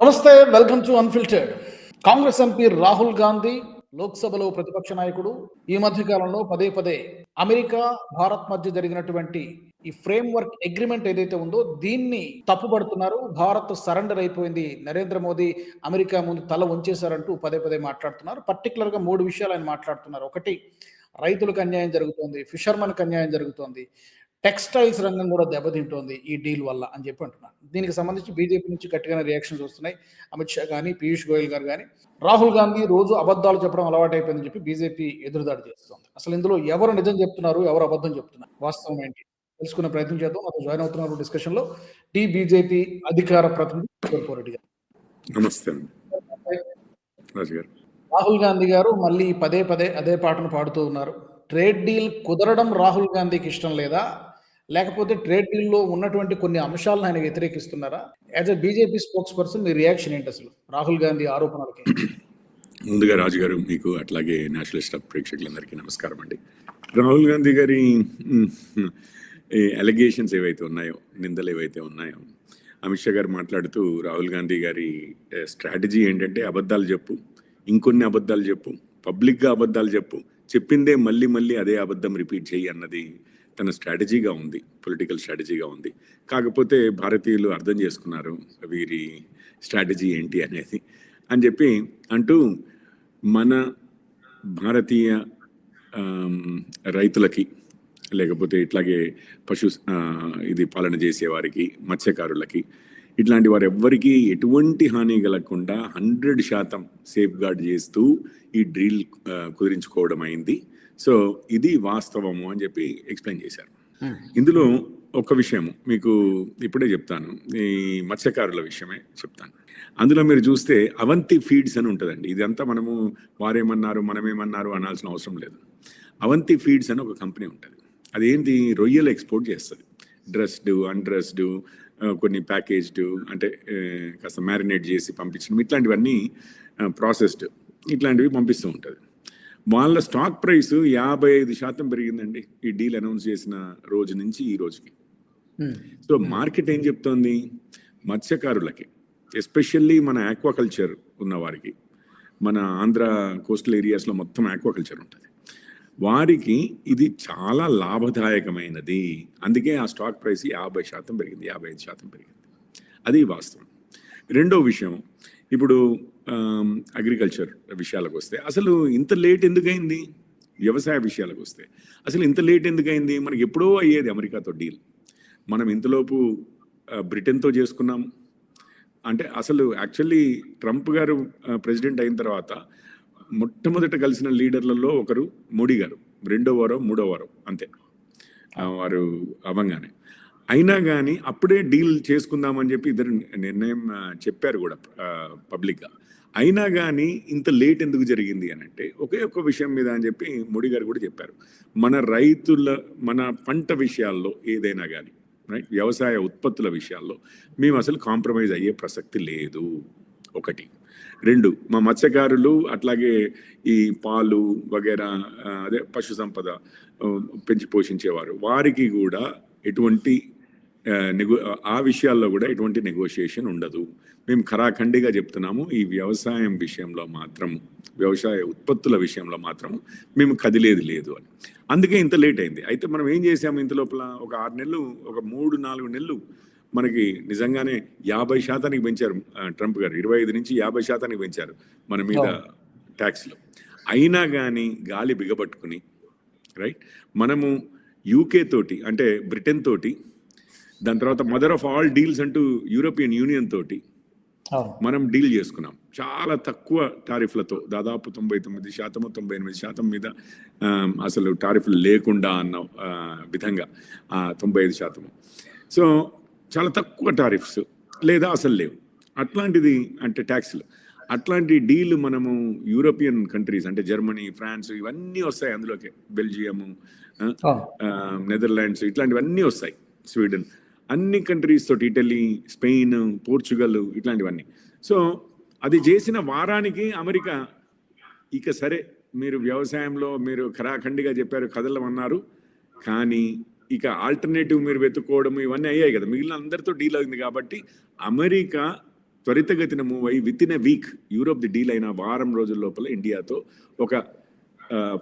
నమస్తే, welcome to unfiltered. Congress MP Rahul Gandhi లోక్సభలో ప్రతిపక్ష నాయకుడు. ఈ మధ్య కాలంలో పదే పదే అమెరికా, భారత్ మధ్య జరిగినటువంటి ఈ ఫ్రేమ్ వర్క్ అగ్రిమెంట్ ఏదైతే ఉందో దీన్ని తప్పుపడుతున్నారు. భారత్ సరెండర్ అయిపోయింది, నరేంద్ర మోదీ అమెరికా ముందు తల వంచేశారంటూ పదే పదే మాట్లాడుతున్నారు. పర్టికులర్గా 3 విషయాలు ఆయన మాట్లాడుతున్నారు. ఒకటి, రైతులకు అన్యాయం జరుగుతోంది, ఫిషర్మన్కి అన్యాయం జరుగుతోంది, టెక్స్టైల్స్ రంగం కూడా దెబ్బతింటోంది ఈ డీల్ వల్ల అని చెప్పి అంటున్నారు. దీనికి సంబంధించి బీజేపీ నుంచి గట్టిగానే రియాక్షన్స్ వస్తున్నాయి. అమిత్ షా కానీ, పీయూష్ గోయల్ గారు కానీ, రాహుల్ గాంధీ రోజు అబద్ధాలు చెప్పడం అలవాటైపోయిందని చెప్పి బీజేపీ ఎదురుదాడి చేస్తుంది. అసలు ఇందులో ఎవరు నిజం చెప్తున్నారు, ఎవరు అబద్ధం చెప్తున్నారు, వాస్తవం ఏంటి తెలుసుకునే ప్రయత్నం చేద్దాం. నాతో జాయిన్ అవుతున్నారు డిస్కషన్ లో బీజేపీ అధికార ప్రతినిధి రెడ్డి గారు. నమస్తే. రాహుల్ గాంధీ గారు మళ్ళీ పదే పదే అదే పాటను పాడుతూ ఉన్నారు. ట్రేడ్ డీల్ కుదరడం రాహుల్ గాంధీకి ఇష్టం లేదా, లేకపోతే ట్రేడ్ డీల్ లో ఉన్నటువంటి కొన్ని అంశాలను ఆయన వ్యతిరేకిస్తున్నారా? As a BJP spokesperson మీ రియాక్షన్ ఏంటి అసలు రాహుల్ గాంధీ ఆరోపణలకి? ముందుగా రాజు గారు, మీకు అట్లాగే నేషనల్ స్టాఫ్ ప్రేక్షకులందరికీ నమస్కారం అండి. రాహుల్ గాంధీ గారి అలిగేషన్స్ ఏవైతే ఉన్నాయో, నిందలు ఏవైతే ఉన్నాయో, అమిత్ షా గారు మాట్లాడుతూ రాహుల్ గాంధీ గారి స్ట్రాటజీ ఏంటంటే అబద్ధాలు చెప్పు, ఇంకొన్ని అబద్ధాలు చెప్పు, పబ్లిక్గా అబద్ధాలు చెప్పు, చెప్పిందే మళ్ళీ మళ్ళీ అదే అబద్ధం రిపీట్ చేయి అన్నది తన స్ట్రాటజీగా ఉంది, పొలిటికల్ స్ట్రాటజీగా ఉంది. కాకపోతే భారతీయులు అర్థం చేసుకున్నారు వీరి స్ట్రాటజీ ఏంటి అనేది అని చెప్పి అంటూ మన భారతీయ రైతులకి, లేకపోతే ఇట్లాగే ఇది పాలన చేసేవారికి, మత్స్యకారులకి, ఇట్లాంటి వారు ఎవ్వరికీ ఎటువంటి హాని కలగకుండా 100% సేఫ్ గార్డ్ చేస్తూ ఈ డ్రిల్ కుదిరించుకోవడం అయింది. సో ఇది వాస్తవము అని చెప్పి ఎక్స్ప్లెయిన్ చేశారు. ఇందులో ఒక విషయం మీకు ఇప్పుడే చెప్తాను, ఈ మత్స్యకారుల విషయమే చెప్తాను. అందులో మీరు చూస్తే అవంతి ఫీడ్స్ అని ఉంటుందండి. ఇదంతా మనము వారేమన్నారు మనమేమన్నారు అనాల్సిన అవసరం లేదు. అవంతి ఫీడ్స్ అని ఒక కంపెనీ ఉంటుంది. అదేంటి, రొయ్యలు ఎక్స్పోర్ట్ చేస్తుంది. డ్రెస్డ్, అన్డ్రెస్డ్, కొన్ని ప్యాకేజ్డ్, అంటే కాస్త మ్యారినేట్ చేసి పంపించడం, ఇట్లాంటివన్నీ ప్రాసెస్డ్, ఇట్లాంటివి పంపిస్తూ ఉంటుంది. వాళ్ళ స్టాక్ ప్రైస్ 55% పెరిగిందండి ఈ డీల్ అనౌన్స్ చేసిన రోజు నుంచి ఈ రోజుకి. సో మార్కెట్ ఏం చెప్తోంది, మత్స్యకారులకి, ఎస్పెషల్లీ మన ఆక్వాకల్చర్ ఉన్న వారికి, మన ఆంధ్ర కోస్టల్ ఏరియాస్లో మొత్తం ఆక్వాకల్చర్ ఉంటుంది, వారికి ఇది చాలా లాభదాయకమైనది. అందుకే ఆ స్టాక్ ప్రైస్ 50% పెరిగింది, 55% పెరిగింది. అది వాస్తవం. రెండో విషయం, ఇప్పుడు అగ్రికల్చర్ విషయాలకు వస్తే అసలు ఇంత లేట్ ఎందుకైంది, వ్యవసాయ విషయాలకు వస్తే అసలు ఇంత లేట్ ఎందుకైంది? మనకి ఎప్పుడో అయ్యేది అమెరికాతో డీల్, మనం ఇంతలోపు బ్రిటన్తో చేసుకున్నాము. అంటే అసలు యాక్చువల్లీ ట్రంప్ గారు ప్రెసిడెంట్ అయిన తర్వాత మొట్టమొదట కలిసిన లీడర్లలో ఒకరు మోడీ గారు, 2వ వారం 3వ వారం అంతే వారు అవ్వగానే. అయినా కానీ అప్పుడే డీల్ చేసుకుందామని చెప్పి ఇద్దరు నిర్ణయం చెప్పారు కూడా పబ్లిక్గా. అయినా కానీ ఇంత లేట్ ఎందుకు జరిగింది అని అంటే ఒకే ఒక్క విషయం మీద అని చెప్పి మోడీ గారు కూడా చెప్పారు, మన రైతుల, మన పంట విషయాల్లో ఏదైనా కానీ, రైట్, వ్యవసాయ ఉత్పత్తుల విషయాల్లో మేము అసలు కాంప్రమైజ్ అయ్యే ప్రసక్తి లేదు. ఒకటి. రెండు, మా మత్స్యకారులు అట్లాగే ఈ పాలు వగేరా, అదే పశు సంపద పెంచి పోషించేవారు, వారికి కూడా ఎటువంటి ఆ విషయాల్లో కూడా ఎటువంటి నెగోషియేషన్ ఉండదు. మేము ఖరాఖండిగా చెప్తున్నాము, ఈ వ్యవసాయం విషయంలో మాత్రం, వ్యవసాయ ఉత్పత్తుల విషయంలో మాత్రం మేము కదిలేది లేదు అని. అందుకే ఇంత లేట్ అయింది. అయితే మనం ఏం చేసాము, ఇంత లోపల ఒక 6 నెలలు, ఒక 3-4 నెలలు మనకి నిజంగానే 50% పెంచారు ట్రంప్ గారు, 25 నుంచి 50% పెంచారు మన మీద ట్యాక్స్లు. అయినా కానీ గాలి బిగబట్టుకుని, రైట్, మనము యూకే తోటి, అంటే బ్రిటన్ తోటి, దాని తర్వాత మదర్ ఆఫ్ ఆల్ డీల్స్ అంటూ యూరోపియన్ యూనియన్ తోటి మనం డీల్ చేసుకున్నాం చాలా తక్కువ టారిఫ్లతో, దాదాపు 99%, 98% మీద అసలు టారిఫ్లు లేకుండా అన్న విధంగా 95%. సో చాలా తక్కువ టారిఫ్స్ లేదా అసలు లేవు. అట్లాంటిది అంటే ట్యాక్స్లు, అట్లాంటి డీల్ మనము యూరోపియన్ కంట్రీస్ అంటే జర్మనీ, ఫ్రాన్స్ ఇవన్నీ వస్తాయి అందులోకి, బెల్జియము, నెదర్లాండ్స్ ఇట్లాంటివన్నీ వస్తాయి, స్వీడన్, అన్ని కంట్రీస్ తోటి, ఇటలీ, స్పెయిన్, పోర్చుగల్ ఇట్లాంటివన్నీ. సో అది చేసిన వారానికి అమెరికా ఇక సరే మీరు వ్యవసాయంలో మీరు ఖరాఖండిగా చెప్పారు, కదలమన్నారు, కానీ ఇక ఆల్టర్నేటివ్ మీరు వెతుక్కోవడం ఇవన్నీ అయ్యాయి కదా, మిగిలిన అందరితో డీల్ అయింది. కాబట్టి అమెరికా త్వరితగతిన మూవ్ అయ్యి with in a week Europe the deal అయిన వారం రోజుల లోపల ఇండియాతో ఒక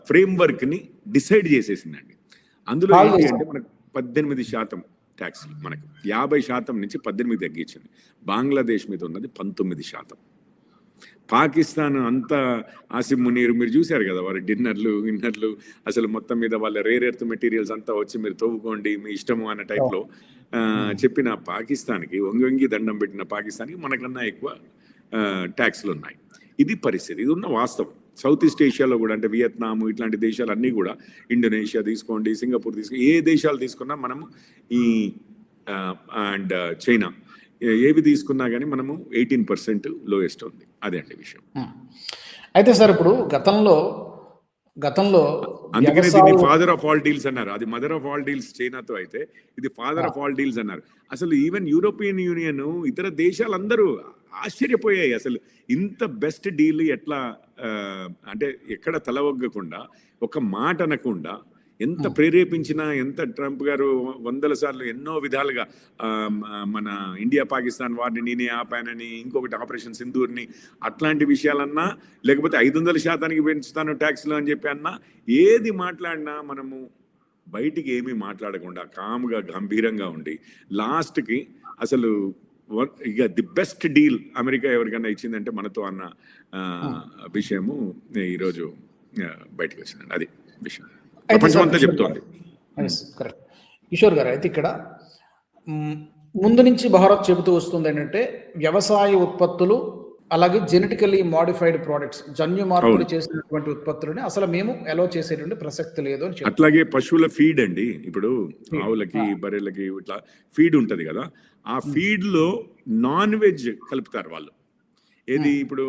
ఫ్రేమ్వర్క్ని డిసైడ్ చేసేసిందండి. అందులో ఏంటి అంటే మనకు 18% ట్యాక్స్లు, మనకు 50% నుంచి 18 తగ్గించింది. బంగ్లాదేశ్ మీద ఉన్నది 19%. పాకిస్తాన్ అంతా ఆసిమ్ మునీర్ మీరు చూశారు కదా, వారి ఇన్నర్లు అసలు మొత్తం మీద వాళ్ళ రేర్ ఎర్త్ మెటీరియల్స్ అంతా వచ్చి మీరు తవ్వుకోండి మీ ఇష్టము అన్న టైప్లో చెప్పిన పాకిస్తాన్కి, వంగి దండం పెట్టిన పాకిస్తాన్కి మనకన్నా ఎక్కువ ట్యాక్స్లు ఉన్నాయి. ఇది పరిస్థితి, ఇది ఉన్న వాస్తవం. సౌత్ ఈస్ట్ ఏషియాలో కూడా, అంటే వియత్నాం ఇట్లాంటి దేశాలు అన్నీ కూడా, ఇండోనేషియా తీసుకోండి, సింగపూర్ తీసుకోండి, ఏ దేశాలు తీసుకున్నా మనము ఈ అండ్ చైనా ఏవి తీసుకున్నా కానీ మనము 18% లోయెస్ట్ ఉంది. అదే అండి విషయం. అయితే సార్ ఇప్పుడు గతంలో అందుకనే దీన్ని ఫాదర్ ఆఫ్ ఆల్ డీల్స్ అన్నారు. అది మదర్ ఆఫ్ ఆల్ డీల్స్ చైనాతో అయితే ఇది ఫాదర్ ఆఫ్ ఆల్ డీల్స్ అన్నారు. అసలు ఈవెన్ యూరోపియన్ యూనియన్ ఇతర దేశాలందరూ ఆశ్చర్యపోయాయి. అసలు ఇంత బెస్ట్ డీల్ ఎట్లా, అంటే ఎక్కడ తలవగ్గకుండా ఒక మాట అనకుండా, ఎంత ప్రేరేపించినా, ఎంత ట్రంప్ గారు 100 సార్లు ఎన్నో విధాలుగా మన ఇండియా పాకిస్తాన్ వారిని నేనే ఆపానని, ఇంకొకటి ఆపరేషన్ సింధూర్ని, అట్లాంటి విషయాలన్నా, లేకపోతే 500% పెంచుతాను ట్యాక్స్లు అని చెప్పి అన్నా, ఏది మాట్లాడినా మనము బయటికి ఏమీ మాట్లాడకుండా కామ్గా గంభీరంగా ఉండి లాస్ట్కి అసలు ఇక ది బెస్ట్ డీల్ అమెరికా ఎవరికైనా ఇచ్చిందంటే మనతో అన్న విషయము ఈరోజు బయటకు వచ్చిందండి. అది విషయం ప్రపంచమంతా చెప్తోంది. కరెక్ట్ కిషోర్ గారు. అయితే ఇక్కడ ముందు నుంచి భారత్ చెబుతూ వస్తుంది ఏంటంటే వ్యవసాయ ఉత్పత్తులు, అలాగే జెనెటికల్లీ మోడిఫైడ్ ప్రోడక్ట్స్, జన్యు మార్పులు చేసినటువంటి ఉత్పత్తులని అసలు మేము అలో చేసేటువంటి ప్రసక్తి లేదు అని. అట్లాగే పశువుల ఫీడ్ అండి, ఇప్పుడు ఆవులకి బర్రెలకి ఇట్లా ఫీడ్ ఉంటది కదా, ఆ ఫీడ్ లో నాన్ వెజ్ కలుపుతారు వాళ్ళు. ఏది ఇప్పుడు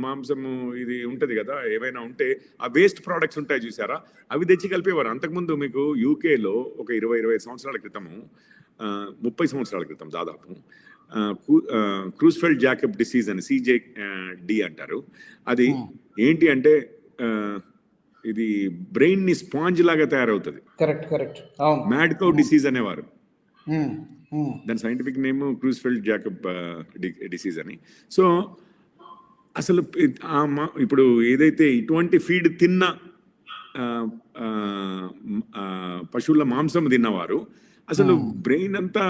మాంసము ఇది ఉంటది కదా, ఏవైనా ఉంటే ఆ వేస్ట్ ప్రోడక్ట్స్ ఉంటాయి చూసారా, అవి తెచ్చి కలిపేవారు. అంతకుముందు మీకు యూకేలో ఒక 20-25 సంవత్సరాల క్రితము, 30 సంవత్సరాల క్రితం దాదాపు, క్రూస్ఫెల్డ్ జాకబ్ డిసీజ్ అని CJD అంటారు. అది ఏంటి అంటే ఇది బ్రెయిన్ ని స్పాంజ్ లాగా తయారవుతుంది. మ్యాడ్ కౌ డిసీజ్ అనేవారు. దాని సైంటిఫిక్ నేమ్ క్రూస్ఫెల్డ్ జాకబ్ డిసీజ్ అని. సో అసలు ఇప్పుడు ఏదైతే ఇటువంటి ఫీడ్ తిన్న పశువుల మాంసం తిన్నవారు అసలు బ్రెయిన్ అంతా,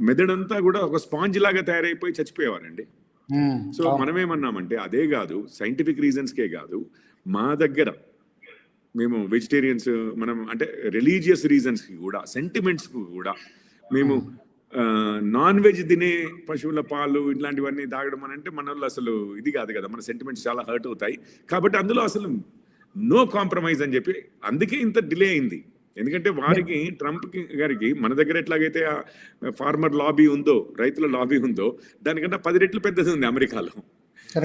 మెదడంతా కూడా ఒక స్పాంజ్ లాగా తయారైపోయి చచ్చిపోయేవారండి. సో మనమేమన్నామంటే అదే కాదు, సైంటిఫిక్ రీజన్స్కే కాదు, మా దగ్గర మేము వెజిటేరియన్స్, మనం అంటే రిలీజియస్ రీజన్స్కి కూడా, సెంటిమెంట్స్కి కూడా మేము నాన్ వెజ్ తినే పశువుల పాలు ఇట్లాంటివన్నీ తాగడం అని అంటే మన వాళ్ళు అసలు ఇది కాదు కదా, మన సెంటిమెంట్స్ చాలా హర్ట్ అవుతాయి. కాబట్టి అందులో అసలు నో కాంప్రమైజ్ అని చెప్పి అందుకే ఇంత డిలే అయింది. ఎందుకంటే వారికి, ట్రంప్ గారికి మన దగ్గర ఎట్లాగైతే ఫార్మర్ లాబీ ఉందో, రైతుల లాబీ ఉందో, దానికంటే 10 రెట్లు పెద్దది ఉంది అమెరికాలో.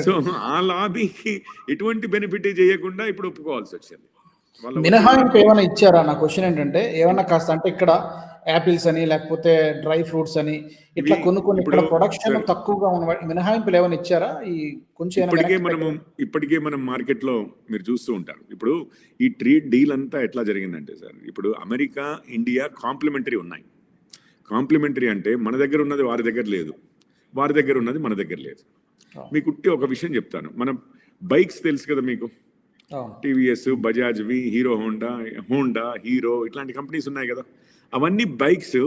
సో ఆ లాబీకి ఎటువంటి బెనిఫిట్ చేయకుండా ఇప్పుడు ఒప్పుకోవాల్సి వచ్చింది. మినహాయింపు ఏమైనా ఇచ్చారా? నా క్వశ్చన్ ఏంటంటే ఏమన్నా కాస్త, అంటే ఇక్కడ యాపిల్స్ అని లేకపోతే డ్రై ఫ్రూట్స్ అని ఇట్లా కొన్ని ఇక్కడ ప్రొడక్షన్ తక్కువగా ఉన్న మినహాయింపులు ఏమైనా ఇచ్చారా? ఈ కొంచెం ఇప్పటికే మనం మార్కెట్ లో మీరు చూస్తూ ఉంటారు. ఇప్పుడు ఈ ట్రేడ్ డీల్ అంతా ఎట్లా జరిగిందంటే సార్, ఇప్పుడు అమెరికా, ఇండియా కాంప్లిమెంటరీ ఉన్నాయి. కాంప్లిమెంటరీ అంటే మన దగ్గర ఉన్నది వారి దగ్గర లేదు, వారి దగ్గర ఉన్నది మన దగ్గర లేదు. మీకు ఒక విషయం చెప్తాను. మన బైక్స్ తెలుసు కదా మీకు, టీవీఎస్, బజాజ్వి, హోండా, హీరో ఇట్లాంటి కంపెనీస్ ఉన్నాయి కదా. అవన్నీ బైక్స్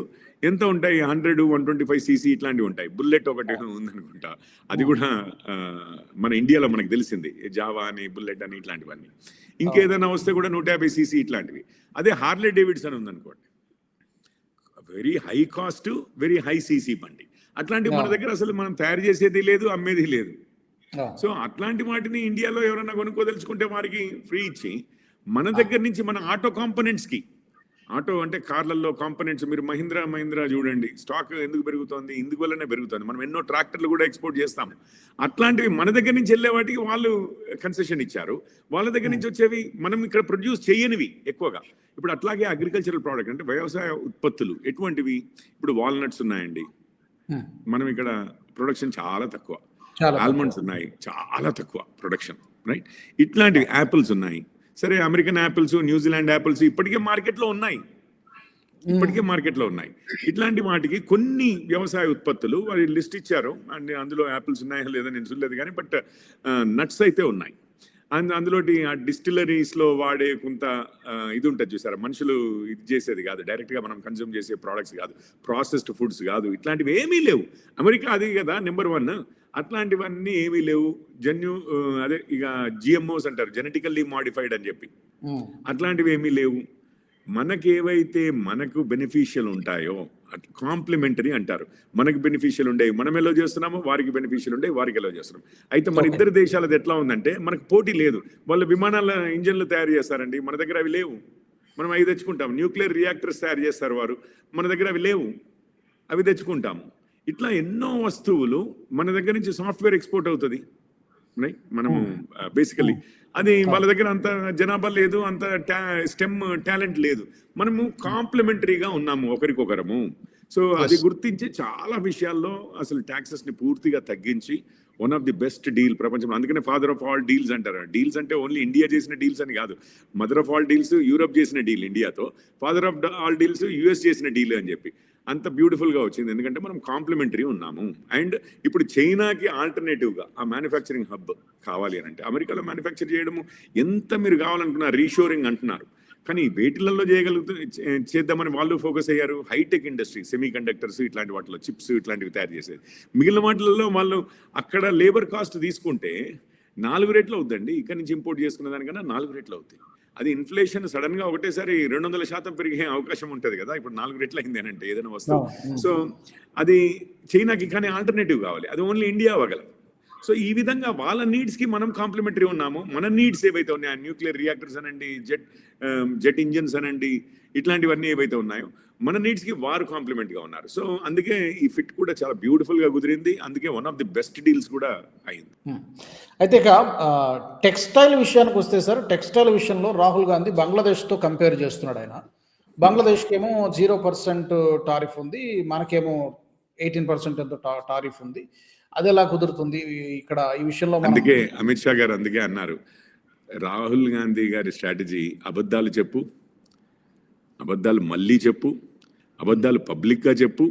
ఎంత ఉంటాయి? 100-125 cc ఇట్లాంటివి ఉంటాయి. బుల్లెట్ ఒకటి ఉందనుకుంటా, అది కూడా మన ఇండియాలో మనకు తెలిసింది, జావా అని, బుల్లెట్ అని ఇట్లాంటివన్నీ. ఇంకేదైనా వస్తే కూడా 150 cc ఇట్లాంటివి. అదే హార్లీ డేవిడ్సన్ ఉందనుకోండి, very high cost, very high CC బండి. అట్లాంటివి మన దగ్గర అసలు మనం తయారు చేసేది లేదు, అమ్మేది లేదు. సో అట్లాంటి వాటిని ఇండియాలో ఎవరైనా కొనుక్కోదలుచుకుంటే వారికి ఫ్రీ ఇచ్చి, మన దగ్గర నుంచి మన ఆటో కాంపోనెంట్స్కి, ఆటో అంటే కార్లలో కాంపోనెంట్స్, మీరు మహీంద్రా చూడండి, స్టాక్ ఎందుకు పెరుగుతోంది? ఇందువల్లనే పెరుగుతుంది. మనం ఎన్నో ట్రాక్టర్లు కూడా ఎక్స్పోర్ట్ చేస్తాం. అట్లాంటివి మన దగ్గర నుంచి వెళ్ళే వాటికి వాళ్ళు కన్సెషన్ ఇచ్చారు. వాళ్ళ దగ్గర నుంచి వచ్చేవి మనం ఇక్కడ ప్రొడ్యూస్ చేయనివి ఎక్కువగా. ఇప్పుడు అట్లాగే అగ్రికల్చరల్ ప్రోడక్ట్ అంటే వ్యవసాయ ఉత్పత్తులు ఎటువంటివి? ఇప్పుడు వాల్నట్స్ ఉన్నాయండి, మనం ఇక్కడ ప్రొడక్షన్ చాలా తక్కువ. ఆల్మండ్స్ ఉన్నాయి, చాలా తక్కువ ప్రొడక్షన్, రైట్? ఇట్లాంటివి యాపిల్స్ ఉన్నాయి. సరే, అమెరికన్ యాపిల్స్, న్యూజిలాండ్ యాపిల్స్ ఇప్పటికే మార్కెట్లో ఉన్నాయి. ఇప్పటికే మార్కెట్లో ఉన్నాయి. ఇట్లాంటి వాటికి కొన్ని వ్యవసాయ ఉత్పత్తులు వారి లిస్ట్ ఇచ్చారు అండ్ అందులో యాపిల్స్ ఉన్నాయో లేదో నేను చూడలేదు కానీ బట్ నట్స్ అయితే ఉన్నాయి. అందులోటి ఆ డిస్టిలరీస్లో వాడే కొంత ఇది ఉంటుంది చూసారా, మనుషులు ఇది చేసేది కాదు, డైరెక్ట్గా మనం కన్జ్యూమ్ చేసే ప్రోడక్ట్స్ కాదు, ప్రాసెస్డ్ ఫుడ్స్ కాదు, ఇట్లాంటివి ఏమీ లేవు. అమెరికా అది కదా నెంబర్ 1. అట్లాంటివన్నీ ఏమీ లేవు. అదే ఇక జిఎంఓస్ అంటారు, జెనెటికల్లీ మాడిఫైడ్ అని చెప్పి, అట్లాంటివి ఏమీ లేవు. మనకేవైతే మనకు బెనిఫిషియల్ ఉంటాయో కాంప్లిమెంటరీ అంటారు. మనకు బెనిఫిషియల్ ఉండేవి మనం ఎలా చేస్తున్నామో, వారికి బెనిఫిషియల్ ఉండేవి వారికి ఎలా చేస్తున్నాం. అయితే మన ఇద్దరు దేశాలది ఎట్లా ఉందంటే మనకు పోటీ లేదు. వాళ్ళు విమానాల ఇంజన్లు తయారు చేస్తారండి, మన దగ్గర అవి లేవు. మనం అవి తెచ్చుకుంటాం. న్యూక్లియర్ రియాక్టర్స్ తయారు చేస్తారు వారు, మన దగ్గర అవి లేవు, అవి తెచ్చుకుంటాము. ఇట్లా ఎన్నో వస్తువులు మన దగ్గర నుంచి సాఫ్ట్వేర్ ఎక్స్పోర్ట్ అవుతుంది. మనము బేసికలీ అది వాళ్ళ దగ్గర అంత జనాభా లేదు, అంత స్టెమ్ టాలెంట్ లేదు. మనము కాంప్లిమెంటరీగా ఉన్నాము ఒకరికొకరము. సో అది గుర్తించి చాలా విషయాల్లో అసలు ట్యాక్సెస్ ని పూర్తిగా తగ్గించి one of the best deal ప్రపంచం. అందుకనే ఫాదర్ ఆఫ్ ఆల్ డీల్స్ అంటారు. డీల్స్ అంటే ఓన్లీ ఇండియా చేసిన డీల్స్ అని కాదు. Mother of all deals Europe చేసిన డీల్ ఇండియాతో, father of all deals US చేసిన డీల్ అని చెప్పి అంత బ్యూటిఫుల్గా వచ్చింది. ఎందుకంటే మనం కాంప్లిమెంటరీ ఉన్నాము. అండ్ ఇప్పుడు చైనాకి ఆల్టర్నేటివ్గా ఆ మ్యానుఫ్యాక్చరింగ్ హబ్ కావాలి అని అంటే అమెరికాలో మ్యానుఫ్యాక్చర్ చేయడము ఎంత మీరు కావాలనుకున్నా రీషోరింగ్ అంటున్నారు, కానీ వేటిలలో చేద్దామని వాళ్ళు ఫోకస్ అయ్యారు. హైటెక్ ఇండస్ట్రీ, సెమీ కండక్టర్స్ ఇట్లాంటి వాటిలో, చిప్స్ ఇట్లాంటివి తయారు చేసేది. మిగిలిన వాటిలలో వాళ్ళు అక్కడ లేబర్ కాస్ట్ తీసుకుంటే 4 రెట్లు అవుతుందండి. ఇక్కడ నుంచి ఇంపోర్ట్ చేసుకునే దానికన్నా 4 రెట్లు అవుతాయి. అది ఇన్ఫ్లేషన్ సడన్ గా ఒకటేసారి 200% పెరిగే అవకాశం ఉంటుంది కదా. ఇప్పుడు 4 రెట్లు అయింది అని అంటే ఏదైనా వస్తువు. సో అది చైనాకి కానీ ఆల్టర్నేటివ్ కావాలి, అది ఓన్లీ ఇండియా అవ్వగలదు. సో ఈ విధంగా వాళ్ళ నీడ్స్కి మనం కాంప్లిమెంటరీ ఉన్నాము. మన నీడ్స్ ఏవైతే ఉన్నాయో, న్యూక్లియర్ రియాక్టర్స్ అనండి, జెట్ ఇంజిన్స్ అనండి, ఇట్లాంటివన్నీ ఏవైతే ఉన్నాయో మన నీడ్స్కి వారు కాంప్లిమెంట్గా ఉన్నారు. సో అందుకే ఈ ఫిట్ కూడా చాలా బ్యూటిఫుల్గా కుదిరింది. అందుకే one of the best deals కూడా అయింది. అయితే ఇక టెక్స్టైల్ విషయానికి వస్తే సార్, టెక్స్టైల్ విషయంలో రాహుల్ గాంధీ బంగ్లాదేశ్తో కంపేర్ చేస్తున్నాడు. ఆయన బంగ్లాదేశ్కి ఏమో 0% టారిఫ్ ఉంది, మనకేమో 18% ఎంతో టారిఫ్ ఉంది. అది ఎలా కుదురుతుంది ఇక్కడ ఈ విషయంలో? అందుకే అమిత్ షా గారు అందుకే అన్నారు, రాహుల్ గాంధీ గారి స్ట్రాటజీ అబద్ధాలు చెప్పు, అబద్ధాలు మళ్ళీ చెప్పు, అబద్ధాలు పబ్లిక్గా చెప్పు,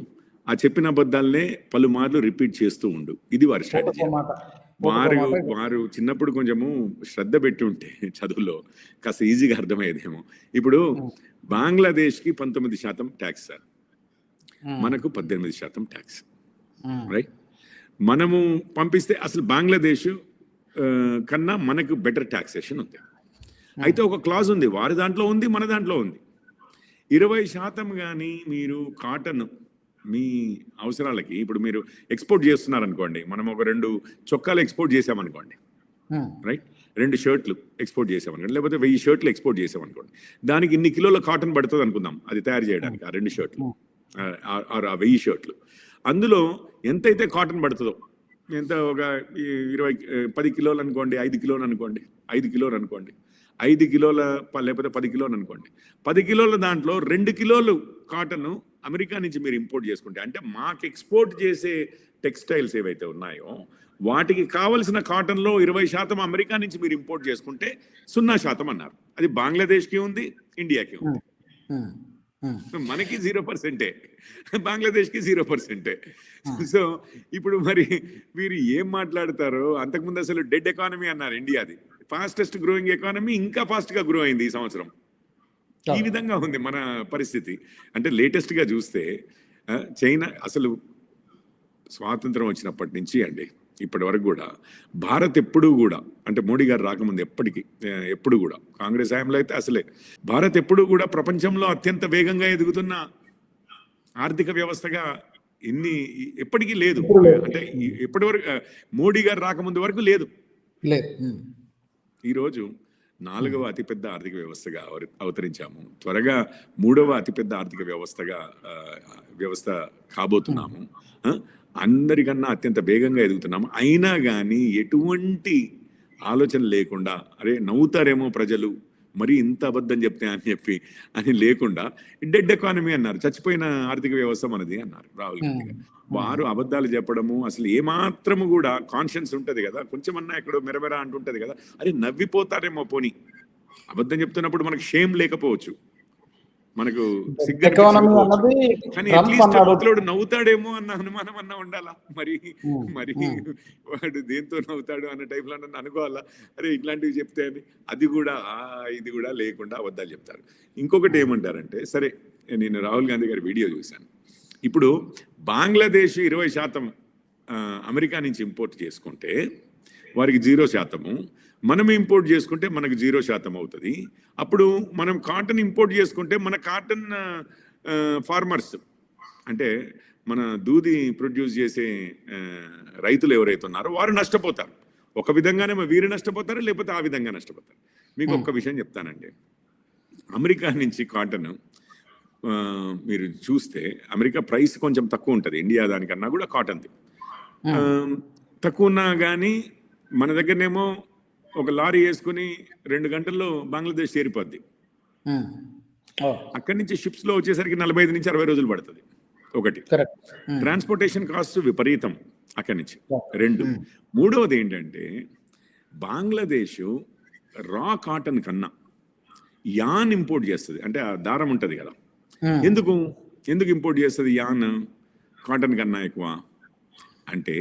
ఆ చెప్పిన అబద్ధాలనే పలుమార్లు రిపీట్ చేస్తూ ఉండు. ఇది వారి స్ట్రాటజీ. వారు చిన్నప్పుడు కొంచెము శ్రద్ధ పెట్టి ఉంటే చదువులో కాస్త ఈజీగా అర్థమయ్యేదేమో. ఇప్పుడు బంగ్లాదేశ్కి 19% ట్యాక్స్ సార్, మనకు 18% ట్యాక్స్. రైట్? మనము పంపిస్తే అసలు బంగ్లాదేశ్ కన్నా మనకు బెటర్ ట్యాక్సేషన్ ఉంది. అయితే ఒక క్లాజ్ ఉంది, వారి దాంట్లో ఉంది, మన దాంట్లో ఉంది. 20% కానీ మీరు కాటన్ మీ అవసరాలకి, ఇప్పుడు మీరు ఎక్స్పోర్ట్ చేస్తున్నారనుకోండి, మనం ఒక 2 చొక్కాలు ఎక్స్పోర్ట్ చేసామనుకోండి, రైట్, 2 షర్ట్లు ఎక్స్పోర్ట్ చేసామనుకోండి, లేకపోతే 1000 షర్ట్లు ఎక్స్పోర్ట్ చేసామనుకోండి, దానికి ఇన్ని కిలోల కాటన్ పడుతుంది అనుకుందాం అది తయారు చేయడానికి, ఆ 2 షర్ట్లు ఆ 1000 షర్ట్లు. అందులో ఎంతైతే కాటన్ పడుతుందో, ఎంత ఒక 10 కిలోలు అనుకోండి, 5 కిలోలు అనుకోండి, 5 కిలోలు అనుకోండి, 5 కిలోల లేకపోతే 10 కిలోలు అనుకోండి, 10 కిలోల దాంట్లో 2 కిలోలు కాటన్ అమెరికా నుంచి మీరు ఇంపోర్ట్ చేసుకుంటే, అంటే మాకు ఎక్స్పోర్ట్ చేసే టెక్స్టైల్స్ ఏవైతే ఉన్నాయో వాటికి కావలసిన కాటన్లో 20% అమెరికా నుంచి మీరు ఇంపోర్ట్ చేసుకుంటే 0% అన్నారు. అది బంగ్లాదేశ్కి ఉంది, ఇండియాకి ఉంది. మనకి 0%, బంగ్లాదేశ్కి 0%. సో ఇప్పుడు మరి వీరు ఏం మాట్లాడతారో, అంతకుముందు అసలు డెడ్ ఎకానమీ అన్నారు ఇండియాది, ఫాస్టెస్ట్ గ్రోయింగ్ ఎకానమీ, ఇంకా ఫాస్ట్గా గ్రో అయింది ఈ సంవత్సరం. ఈ విధంగా ఉంది మన పరిస్థితి. అంటే లేటెస్ట్గా చూస్తే చైనా అసలు స్వాతంత్రం వచ్చినప్పటి నుంచి అండి ఇప్పటి వరకు కూడా భారత్ ఎప్పుడూ కూడా, అంటే మోడీ గారు రాకముందు ఎప్పుడు కూడా, కాంగ్రెస్ హయాంలో అయితే అసలే భారత్ ఎప్పుడూ కూడా ప్రపంచంలో అత్యంత వేగంగా ఎదుగుతున్న ఆర్థిక వ్యవస్థగా ఎప్పటికీ లేదు. అంటే ఎప్పటి వరకు మోడీ గారు రాకముందు వరకు లేదు. ఈరోజు 4వ అతిపెద్ద ఆర్థిక వ్యవస్థగా అవతరించాము. త్వరగా 3వ అతిపెద్ద ఆర్థిక వ్యవస్థ కాబోతున్నాము. అందరికన్నా అత్యంత వేగంగా ఎదుగుతున్నాము. అయినా కానీ ఎటువంటి ఆలోచన లేకుండా, అరే నవ్వుతారేమో ప్రజలు మరి ఇంత అబద్ధం చెప్తే అని లేకుండా డెడ్ ఎకానమీ అన్నారు, చచ్చిపోయిన ఆర్థిక వ్యవస్థ మనది అన్నారు రాహుల్ గాంధీ గారు. వారు అబద్ధాలు చెప్పడము, అసలు ఏమాత్రము కూడా కాన్షియన్స్ ఉంటుంది కదా, కొంచెమన్నా ఎక్కడో మెరమెరా అంటుంటుంది కదా, అరే నవ్విపోతారేమో పోనీ, అబద్ధం చెప్తున్నప్పుడు మనకు షేమ్ లేకపోవచ్చు, మనకు ఎకానమీ సిగ్గనిపించకపోవచ్చు, అన్నది కానీ ట్రంప్ అట్లీస్ట్ అన్నాడు. అవతలోడు నవ్వుతాడేమో అన్న అనుమానం అన్నా ఉండాలా. మరి ఉమ్, మరి ఉమ్, వాడు దేంతో నవ్వుతాడు అన్న టైప్లో నన్ను అనుకోవాలా. అరే ఇట్లాంటివి చెప్తే అని అది కూడా ఇది కూడా లేకుండా అబద్ధాలు చెప్తారు. ఇంకొకటి ఏమంటారంటే, సరే నేను రాహుల్ గాంధీ గారి వీడియో చూశాను. ఇప్పుడు బంగ్లాదేశ్ 20% అమెరికా నుంచి ఇంపోర్ట్ చేసుకుంటే వారికి 0%, మనం ఇంపోర్ట్ చేసుకుంటే మనకు 0% అవుతుంది. అప్పుడు మనం కాటన్ ఇంపోర్ట్ చేసుకుంటే మన కాటన్ ఫార్మర్స్ అంటే మన దూది ప్రొడ్యూస్ చేసే రైతులు ఎవరైతే ఉన్నారో వారు నష్టపోతారు. ఒక విధంగానే వీరు నష్టపోతారు, లేకపోతే ఆ విధంగా నష్టపోతారు. మీకు ఒక్క విషయం చెప్తానండి. అమెరికా నుంచి కాటన్ మీరు చూస్తే అమెరికా ప్రైస్ కొంచెం తక్కువ ఉంటుంది ఇండియా దానికన్నా కూడా కాటన్ది. తక్కువ ఉన్నా కానీ మన దగ్గరనేమో ఒక లారీ వేసుకుని 2 గంటల్లో బంగ్లాదేశ్ చేరిపోద్ది. అక్కడి నుంచి షిప్స్లో వచ్చేసరికి 45 నుంచి 60 రోజులు పడుతుంది. ఒకటి, ట్రాన్స్పోర్టేషన్ కాస్ట్ విపరీతం అక్కడి నుంచి. 2, మూడవది ఏంటంటే బంగ్లాదేశ్ రా కాటన్ కన్నా యాన్ ఇంపోర్ట్ చేస్తుంది. అంటే ఆ దారం ఉంటుంది కదా, ఎందుకు ఇంపోర్ట్ చేస్తుంది యాన్ కాటన్ కన్నా ఎక్కువ అంటే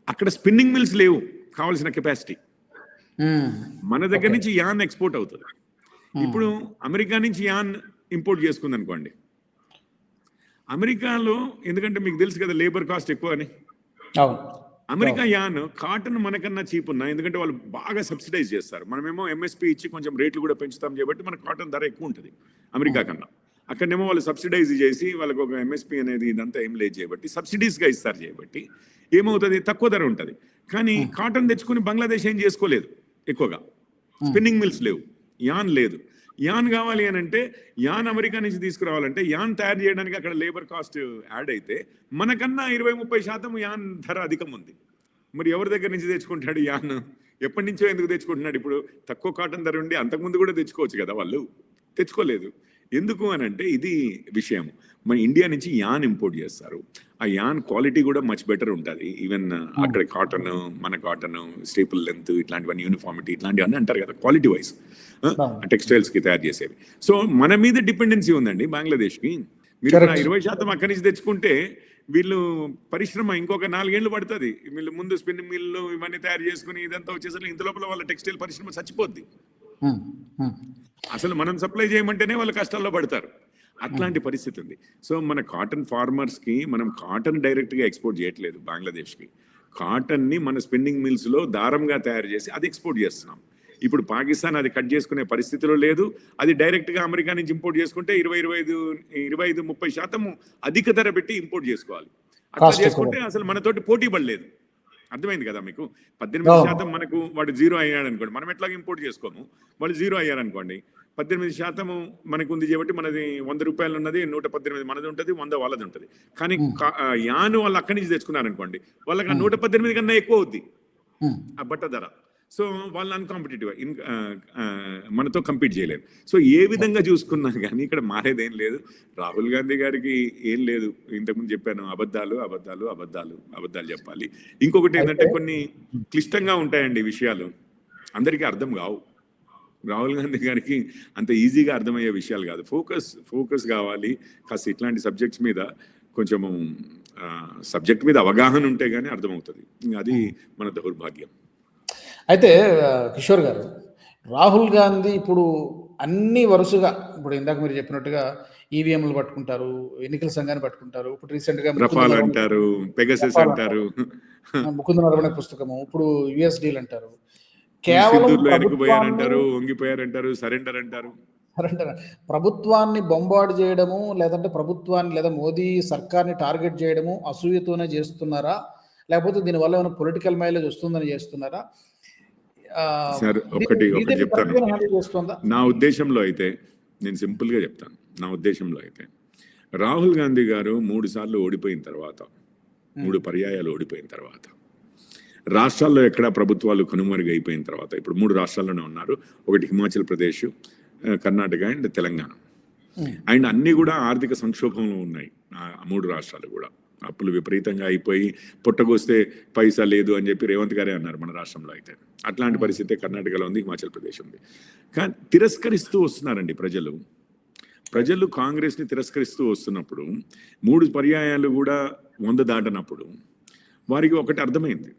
అక్కడ స్పిన్నింగ్ మిల్స్ లేవు కావాల్సిన కెపాసిటీ. మన దగ్గర నుంచి యాన్ ఎక్స్పోర్ట్ అవుతుంది. ఇప్పుడు అమెరికా నుంచి యాన్ ఇంపోర్ట్ చేసుకుంది అనుకోండి, అమెరికాలో ఎందుకంటే మీకు తెలుసు కదా లేబర్ కాస్ట్ ఎక్కువ అని, అమెరికా యాన్ కాటన్ మనకన్నా చీప్ ఉన్నా, ఎందుకంటే వాళ్ళు బాగా సబ్సిడైజ్ చేస్తారు. మనమేమో ఎంఎస్పీ ఇచ్చి కొంచెం రేట్లు కూడా పెంచుతాం కాబట్టి మన కాటన్ ధర ఎక్కువ ఉంటుంది అమెరికా కన్నా. అక్కడనేమో వాళ్ళు సబ్సిడైజ్ చేసి వాళ్ళకి ఒక ఎంఎస్పీ అనేది ఇదంతా ఏం లేదు చేయబట్టి సబ్సిడీస్గా ఇస్తారు చేయబట్టి ఏమవుతుంది, తక్కువ ధర ఉంటుంది. కానీ కాటన్ తెచ్చుకుని బంగ్లాదేశ్ ఏం చేసుకోలేదు ఎక్కువగా. స్పిన్నింగ్ మిల్స్ లేవు, యాన్ లేదు. యాన్ కావాలి అని అంటే యాన్ అమెరికా నుంచి తీసుకురావాలంటే యాన్ తయారు చేయడానికి అక్కడ లేబర్ కాస్ట్ యాడ్ అయితే మనకన్నా 20-30% యాన్ ధర అధికం ఉంది. మరి ఎవరి దగ్గర నుంచి తెచ్చుకుంటాడు యాన్? ఎప్పటి నుంచో ఎందుకు తెచ్చుకుంటున్నాడు? ఇప్పుడు తక్కువ కాటన్ ధర ఉండి అంతకుముందు కూడా తెచ్చుకోవచ్చు కదా, వాళ్ళు తెచ్చుకోలేదు. ఎందుకు అని అంటే ఇది విషయం. మన ఇండియా నుంచి యాన్ ఇంపోర్ట్ చేస్తారు. ఆ యాన్ క్వాలిటీ కూడా మచ్ బెటర్ ఉంటుంది. ఈవెన్ అక్కడ కాటన్, మన కాటన్ స్టేపుల్ లెంత్ ఇట్లాంటివన్నీ, యూనిఫార్మిటీ ఇట్లాంటివన్నీ అంటారు కదా క్వాలిటీ వైజ్ టెక్స్టైల్స్కి తయారు చేసేవి. సో మన మీద డిపెండెన్సీ ఉందండి బంగ్లాదేశ్కి. మీరు 20% అక్కడి నుంచి తెచ్చుకుంటే వీళ్ళు పరిశ్రమ ఇంకొక 4 ఏళ్ళు పడుతుంది. వీళ్ళు ముందు స్పిన్నింగ్ మిల్లు ఇవన్నీ తయారు చేసుకుని ఇదంతా వచ్చేసరికి ఇంత లోపల వాళ్ళ టెక్స్టైల్ పరిశ్రమ చచ్చిపోద్ది. అసలు మనం సప్లై చేయమంటేనే వాళ్ళు కష్టాల్లో పడతారు. అట్లాంటి పరిస్థితి ఉంది. సో మన కాటన్ ఫార్మర్స్కి మనం కాటన్ డైరెక్ట్గా ఎక్స్పోర్ట్ చేయట్లేదు బంగ్లాదేశ్కి. కాటన్ని మన స్పిన్నింగ్ మిల్స్లో దారంగా తయారు చేసి అది ఎక్స్పోర్ట్ చేస్తున్నాం. ఇప్పుడు పాకిస్తాన్ అది కట్ చేసుకునే పరిస్థితిలో లేదు. అది డైరెక్ట్గా అమెరికా నుంచి ఇంపోర్ట్ చేసుకుంటే 25-30% అధిక ధర పెట్టి ఇంపోర్ట్ చేసుకోవాలి. అట్లా చేసుకుంటే అసలు మనతోటి పోటీ పడలేదు. అర్థమైంది కదా మీకు? 18% మనకు వాడు 0 అయ్యాడు అనుకోండి, మనం ఎట్లాగ ఇంపోర్ట్ చేసుకోము. వాళ్ళు 0 అయ్యారనుకోండి, 18% మనకు ఉంది కాబట్టి మనది 100 రూపాయలు ఉన్నది, 118 మనది ఉంటుంది, 100 వాళ్ళది ఉంటుంది. కానీ యాను వాళ్ళు అక్కడి నుంచి తెచ్చుకున్నారనుకోండి, వాళ్ళకి 118 కన్నా ఎక్కువ అవుద్ది ఆ బట్ట ధర. సో వాళ్ళు అన్కాంపిటేటివ్, మనతో కంపీట్ చేయలేరు. సో ఏ విధంగా చూసుకున్నా కానీ ఇక్కడ మారేదేం లేదు. రాహుల్ గాంధీ గారికి ఏం లేదు, ఇంతకుముందు చెప్పాను, అబద్ధాలు చెప్పాలి. ఇంకొకటి ఏంటంటే కొన్ని క్లిష్టంగా ఉంటాయండి విషయాలు, అందరికీ అర్థం కావు. రాహుల్ గాంధీ గారికి అంత ఈజీగా అర్థమయ్యే విషయాలు కాదు. ఫోకస్ కావాలి కాస్త ఇట్లాంటి సబ్జెక్ట్స్ మీద. కొంచెము సబ్జెక్ట్ మీద అవగాహన ఉంటే కానీ అర్థమవుతుంది. అది మన దౌర్భాగ్యం. అయితే కిషోర్ గారు, రాహుల్ గాంధీ ఇప్పుడు అన్ని వరుసగా, ఇప్పుడు ఇందాక మీరు చెప్పినట్టుగా ఈవీఎంలు పట్టుకుంటారు, ఎన్నికల సంఘాన్ని పట్టుకుంటారు, ఇప్పుడు రీసెంట్ గా అంటారు, పెగసస్ అంటారు, ముకుంద నరవణ పుస్తకము, ఇప్పుడు యుఎస్డీలు అంటారు, కేవలం వంగిపోయారంటారు, సరెండర్ అంటారు. ప్రభుత్వాన్ని బొంబార్డు చేయడము, లేదంటే ప్రభుత్వాన్ని లేదా మోదీ సర్కార్ని టార్గెట్ చేయడము అసూయతోనే చేస్తున్నారా, లేకపోతే దీనివల్ల ఏమైనా పొలిటికల్ మైలేజ్ వస్తుందని చేస్తున్నారా? సార్ ఒకటి చెప్తాను. నా ఉద్దేశంలో అయితే నేను సింపుల్గా చెప్తాను. నా ఉద్దేశంలో అయితే రాహుల్ గాంధీ గారు 3 సార్లు ఓడిపోయిన తర్వాత, 3 పర్యాయాలు ఓడిపోయిన తర్వాత, రాష్ట్రాల్లో ఎక్కడ ప్రభుత్వాలు కనుమరుగైపోయిన తర్వాత, ఇప్పుడు 3 రాష్ట్రాల్లోనే ఉన్నారు. ఒకటి హిమాచల్ ప్రదేశ్, కర్ణాటక అండ్ తెలంగాణ. అండ్ అన్నీ కూడా ఆర్థిక సంక్షోభంలో ఉన్నాయి. 3 రాష్ట్రాలు కూడా అప్పులు విపరీతంగా అయిపోయి పుట్టకొస్తే పైసా లేదు అని చెప్పి రేవంత్ గారే అన్నారు మన రాష్ట్రంలో. అయితే అట్లాంటి పరిస్థితి కర్ణాటకలో ఉంది, హిమాచల్ ప్రదేశ్ ఉంది. కానీ తిరస్కరిస్తూ వస్తున్నారండి ప్రజలు. ప్రజలు కాంగ్రెస్ని తిరస్కరిస్తూ వస్తున్నప్పుడు 3 పర్యాయాలు కూడా 100 దాటనప్పుడు వారికి ఒకటి అర్థమైంది,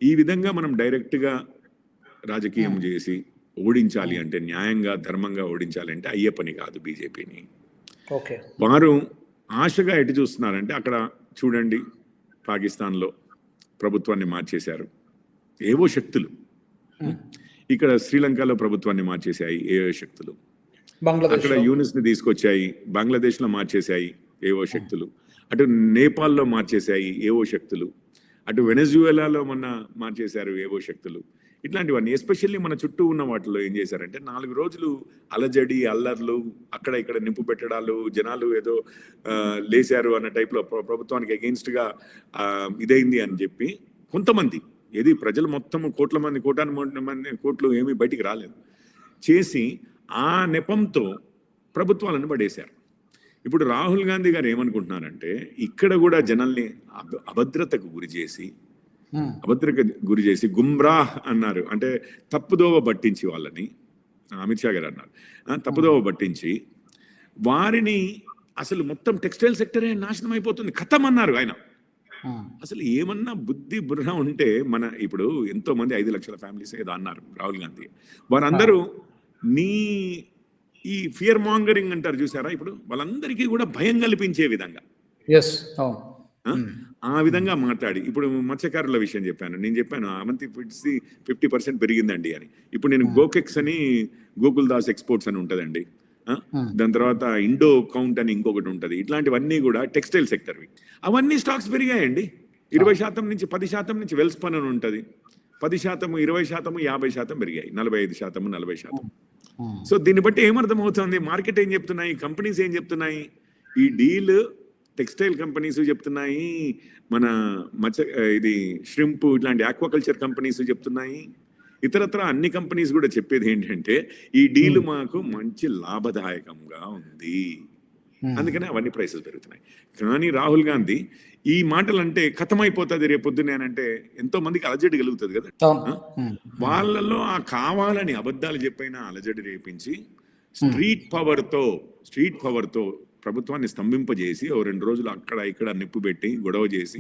ఈ విధంగా మనం డైరెక్ట్గా రాజకీయం చేసి ఓడించాలి అంటే, న్యాయంగా ధర్మంగా ఓడించాలి అంటే అయ్యే పని కాదు బీజేపీని. ఓకే. వారు ఆశగా ఎటు చూస్తున్నారంటే, అక్కడ చూడండి పాకిస్తాన్లో ప్రభుత్వాన్ని మార్చేశారు ఏవో శక్తులు, ఇక్కడ శ్రీలంకలో ప్రభుత్వాన్ని మార్చేశాయి ఏవో శక్తులు, అక్కడ యూనిస్ని తీసుకొచ్చాయి, బంగ్లాదేశ్లో మార్చేశాయి ఏవో శక్తులు, అటు నేపాల్లో మార్చేశాయి ఏవో శక్తులు, అటు వెనజువేలాలో మొన్న మార్చేశారు ఏవో శక్తులు. ఇట్లాంటివన్నీ ఎస్పెషల్లీ మన చుట్టూ ఉన్న వాటిలో ఏం చేశారంటే 4 రోజులు అలజడి అల్లర్లు, అక్కడ ఇక్కడ నింపు పెట్టడాలు, జనాలు ఏదో లేశారు అన్న టైప్లో ప్రభుత్వానికి అగెయిన్స్ట్గా ఇదైంది అని చెప్పి కొంతమంది, ఏది ప్రజలు మొత్తం కోటాను మంది కోట్లు ఏమీ బయటికి రాలేదు చేసి ఆ నెపంతో ప్రభుత్వాలను పడేశారు. ఇప్పుడు రాహుల్ గాంధీ గారు ఏమనుకుంటున్నారంటే, ఇక్కడ కూడా జనాల్ని అభద్రతకు గురి చేసి గుమ్రాహ్ అన్నారు, అంటే తప్పుదోవ పట్టించి వాళ్ళని, అమిత్ షా గారు అన్నారు, తప్పుదోవ పట్టించి వారిని అసలు మొత్తం టెక్స్టైల్ సెక్టరే నాశనం అయిపోతుంది ఖతం అన్నారు ఆయన. అసలు ఏమన్నా బుద్ధి బుర్ర ఉంటే మన ఇప్పుడు ఎంతో మంది 5 లక్షల ఫ్యామిలీస్ ఏదో అన్నారు రాహుల్ గాంధీ, వారందరూ నీ ఈ ఫియర్ మాంగరింగ్ అంటారు చూసారా, ఇప్పుడు వాళ్ళందరికీ కూడా భయం కల్పించే విధంగా ఆ విధంగా మాట్లాడి, ఇప్పుడు మత్స్యకారుల విషయం చెప్పాను, నేను చెప్పాను అవంతి ఫుడ్స్ 50% పెరిగిందండి అని. ఇప్పుడు నేను గోకెక్స్ అని గోకుల్ దాస్ ఎక్స్పోర్ట్స్ అని ఉంటుందండి, దాని తర్వాత ఇండో కౌంట్ అని ఇంకొకటి ఉంటుంది. ఇట్లాంటివన్నీ కూడా టెక్స్టైల్ సెక్టర్వి, అవన్నీ స్టాక్స్ పెరిగాయండి. 20% నుంచి 10% నుంచి వెల్స్ పన్ అని ఉంటుంది, 10%, 20%, 50% పెరిగాయి, 45%, 40%. సో దీన్ని బట్టి ఏమర్థం అవుతుంది, మార్కెట్ ఏం చెప్తున్నాయి, కంపెనీస్ ఏం చెప్తున్నాయి, ఈ డీల్ టెక్స్టైల్ కంపెనీస్ చెప్తున్నాయి, మన ఇది ష్రింప్ ఇట్లాంటి ఆక్వాకల్చర్ కంపెనీస్ చెప్తున్నాయి, ఇతరత్ర అన్ని కంపెనీస్ కూడా చెప్పేది ఏంటంటే ఈ డీల్ మాకు మంచి లాభదాయకంగా ఉంది, అందుకనే అవన్నీ ప్రైసెస్ పెరుగుతున్నాయి. కానీ రాహుల్ గాంధీ ఈ మాటలు అంటే ఖతమైపోతుంది రేపొద్దునే అంటే ఎంతో మందికి అలజడి కలుగుతుంది కదా, వాళ్ళలో ఆ కావాలని అబద్ధాలు చెప్పైనా అలజడి రేపించి స్ట్రీట్ పవర్తో ప్రభుత్వాన్ని స్తంభింపజేసి 2 రోజులు అక్కడ ఇక్కడ నిప్పు పెట్టి గొడవ చేసి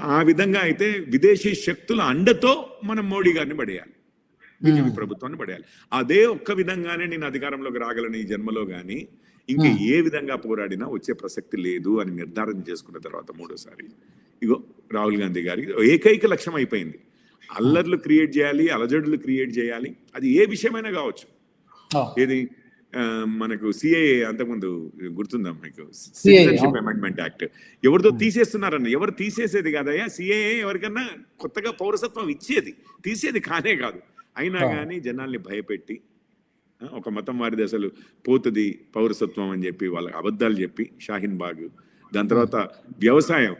ఆ విధంగా అయితే విదేశీ శక్తుల అండతో మనం మోడీ గారిని పడేయాలి, బీజేపీ ప్రభుత్వాన్ని పడేయాలి. అదే ఒక్క విధంగానే నేను అధికారంలోకి రాగలను ఈ జన్మలో కానీ ఇంకా ఏ విధంగా పోరాడినా వచ్చే ప్రసక్తి లేదు అని నిర్ధారణ చేసుకున్న తర్వాత 3వసారి ఇగో రాహుల్ గాంధీ గారికి ఏకైక లక్ష్యం అయిపోయింది, అల్లర్లు క్రియేట్ చేయాలి, అలజడులు క్రియేట్ చేయాలి, అది ఏ విషయమైనా కావచ్చు. ఏది మనకు సిఏఏ అంతకుముందు గుర్తుందా మీకు, సిటిజన్షిప్ అమెండ్మెంట్ యాక్ట్ ఎవరితో తీసేస్తున్నారన్న, ఎవరు తీసేసేది కాదయ్యా, సిఏఏ ఎవరికన్నా కొత్తగా పౌరసత్వం తీసేది కానే కాదు. అయినా కానీ జనాల్ని భయపెట్టి ఒక మతం వారిది అసలు పోతుంది పౌరసత్వం అని చెప్పి వాళ్ళకి అబద్ధాలు చెప్పి షాహీన్ బాగ్, దాని తర్వాత వ్యవసాయం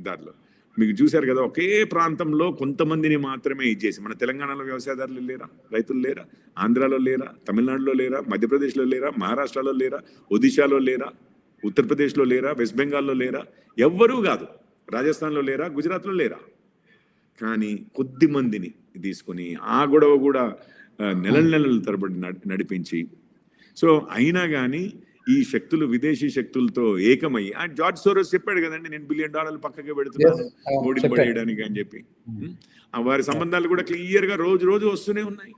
దారిలో మీకు చూశారు కదా, ఒకే ప్రాంతంలో కొంతమందిని మాత్రమే ఇచ్చేసి, మన తెలంగాణలో వ్యవసాయదారులు లేరా, రైతులు లేరా, ఆంధ్రాలో లేరా, తమిళనాడులో లేరా, మధ్యప్రదేశ్లో లేరా, మహారాష్ట్రలో లేరా, ఒడిశాలో లేరా, ఉత్తరప్రదేశ్లో లేరా, వెస్ట్ బెంగాల్లో లేరా, ఎవ్వరూ కాదు, రాజస్థాన్లో లేరా, గుజరాత్లో లేరా. కానీ కొద్ది మందిని తీసుకుని ఆ గొడవ కూడా నెలల తరబడి నడిపించి, సో అయినా కానీ ఈ శక్తులు విదేశీ శక్తులతో ఏకమయ్యి, జార్జ్ సోరోస్ చెప్పాడు కదండి, నేను $1 బిలియన్ పక్కకే పెడుతున్నాను మోడీని పడేయడానికి అని చెప్పి. వారి సంబంధాలు కూడా క్లియర్ గా రోజు వస్తూనే ఉన్నాయి,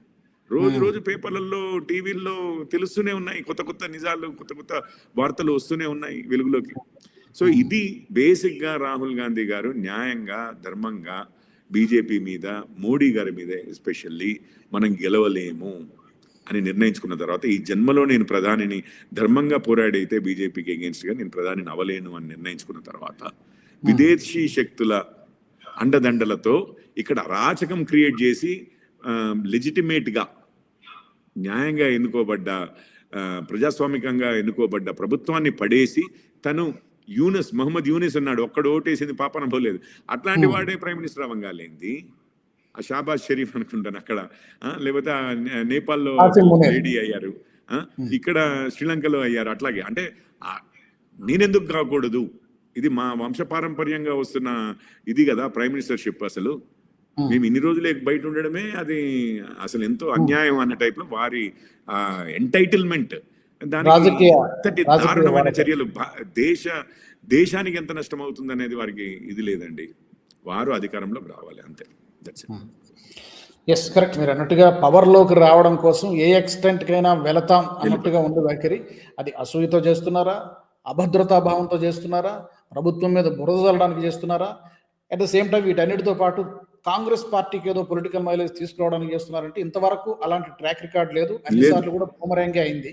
రోజు పేపర్లలో టీవీల్లో తెలుస్తూనే ఉన్నాయి, కొత్త నిజాలు, కొత్త వార్తలు వస్తూనే ఉన్నాయి వెలుగులోకి. సో ఇది బేసిక్ గా రాహుల్ గాంధీ గారు న్యాయంగా ధర్మంగా బీజేపీ మీద, మోడీ గారి మీద ఎస్పెషల్లీ మనం గెలవలేము అని నిర్ణయించుకున్న తర్వాత, ఈ జన్మలో నేను ప్రధానిని ధర్మంగా పోరాడైతే బీజేపీకి అగేన్స్ట్గా నేను ప్రధానిని అవ్వలేను అని నిర్ణయించుకున్న తర్వాత విదేశీ శక్తుల అండదండలతో ఇక్కడ అరాచకం క్రియేట్ చేసి లెజిటిమేట్గా న్యాయంగా ఎన్నుకోబడ్డ ప్రజాస్వామికంగా ఎన్నుకోబడ్డ ప్రభుత్వాన్ని పడేసి తను మహమ్మద్ యూనిస్ అన్నాడు, ఒక్కడు ఓటేసింది పాపన పోలేదు, అట్లాంటి వాడే ప్రైమ్ మినిస్టర్ అవ్వగాలేంది. ఆ షాబాజ్ షరీఫ్ అనుకుంటాను అక్కడ, లేకపోతే నేపాల్లో లేడీ అయ్యారు, ఇక్కడ శ్రీలంకలో అయ్యారు. అట్లాగే అంటే నేనెందుకు కాకూడదు, ఇది మా వంశపారంపర్యంగా వస్తున్న ఇది కదా ప్రైమ్ మినిస్టర్షిప్. అసలు మేము ఇన్ని రోజులే బయట ఉండడమే అది అసలు ఎంతో అన్యాయం అన్న టైప్ లో వారి ఎంటైటిల్మెంట్, దానికి రాజకీయ దారుణమైన చర్యలు, దేశానికి ఎంత నష్టం అవుతుంది అనేది వారికి ఇది లేదండి. వారు అధికారంలోకి రావాలి అంతే. Yes, correct. మీరు అన్నట్టుగా పవర్లోకి రావడం కోసం ఏ ఎక్స్టెంట్కైనా వెళతాం అన్నట్టుగా ఉంది వైఖరి. అది అసూయతో చేస్తున్నారా, అభద్రతా భావంతో చేస్తున్నారా, ప్రభుత్వం మీద బురద చల్లడానికి చేస్తున్నారా, అట్ ద సేమ్ టైం వీటన్నిటితో పాటు కాంగ్రెస్ పార్టీకి ఏదో పొలిటికల్ మైలేజ్ తీసుకురావడానికి చేస్తున్నారంటే ఇంతవరకు అలాంటి ట్రాక్ రికార్డ్ లేదు. అన్నిసార్లు కూడా బూమరాంగే అయింది.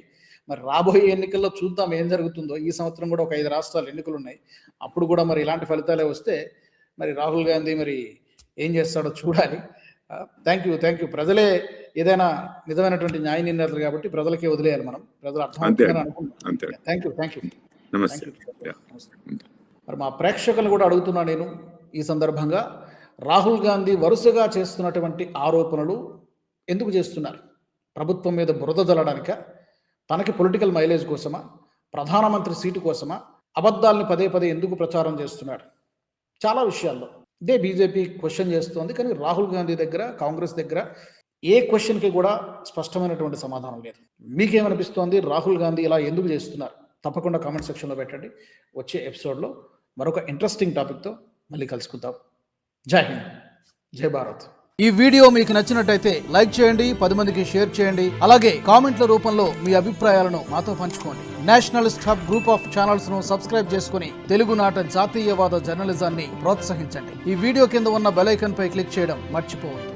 మరి రాబోయే ఎన్నికల్లో చూద్దాం ఏం జరుగుతుందో. ఈ సంవత్సరం కూడా ఒక 5 రాష్ట్రాలు ఎన్నికలు ఉన్నాయి. అప్పుడు కూడా మరి ఇలాంటి ఫలితాలే వస్తే మరి రాహుల్ గాంధీ మరి ఏం చేస్తాడో చూడాలి. Thank you. ప్రజలే ఏదైనా నిజమైనటువంటి న్యాయ నిర్ణేతలు కాబట్టి ప్రజలకే వదిలేయాలి మనం. ప్రజలు అర్థమవుతుందని అనుకుంటున్నాను. Thank you. మరి మా ప్రేక్షకులు కూడా అడుగుతున్నా నేను ఈ సందర్భంగా, రాహుల్ గాంధీ వరుసగా చేస్తున్నటువంటి ఆరోపణలు ఎందుకు చేస్తున్నారు? ప్రభుత్వం మీద బురద జల్లడానిక, తనకి పొలిటికల్ మైలేజ్ కోసమా, ప్రధానమంత్రి సీటు కోసమా, అబద్ధాలని పదే ఎందుకు ప్రచారం చేస్తున్నాడు? చాలా విషయాల్లో ఇదే బీజేపీ క్వశ్చన్ చేస్తోంది. కానీ రాహుల్ గాంధీ దగ్గర, కాంగ్రెస్ దగ్గర ఏ క్వశ్చన్కి కూడా స్పష్టమైనటువంటి సమాధానం లేదు. మీకేమనిపిస్తోంది? రాహుల్ గాంధీ ఇలా ఎందుకు చేస్తున్నారు? తప్పకుండా కామెంట్ సెక్షన్లో పెట్టండి. వచ్చే ఎపిసోడ్లో మరొక ఇంట్రెస్టింగ్ టాపిక్తో మళ్ళీ కలుసుకుందాం. జై హింద్, జై భారత్. ఈ వీడియో మీకు నచ్చినట్టయితే లైక్ చేయండి, 10 మందికి షేర్ చేయండి. అలాగే కామెంట్ల రూపంలో మీ అభిప్రాయాలను మాతో పంచుకోండి. Nationalist hub group of channels ను సబ్స్క్రైబ్ చేసుకుని తెలుగునాట జాతీయవాద జర్నలిజాన్ని ప్రోత్సహించండి. ఈ వీడియో కింద ఉన్న బెల్ ఐకాన్ పై క్లిక్ చేయడం మర్చిపోవద్దు.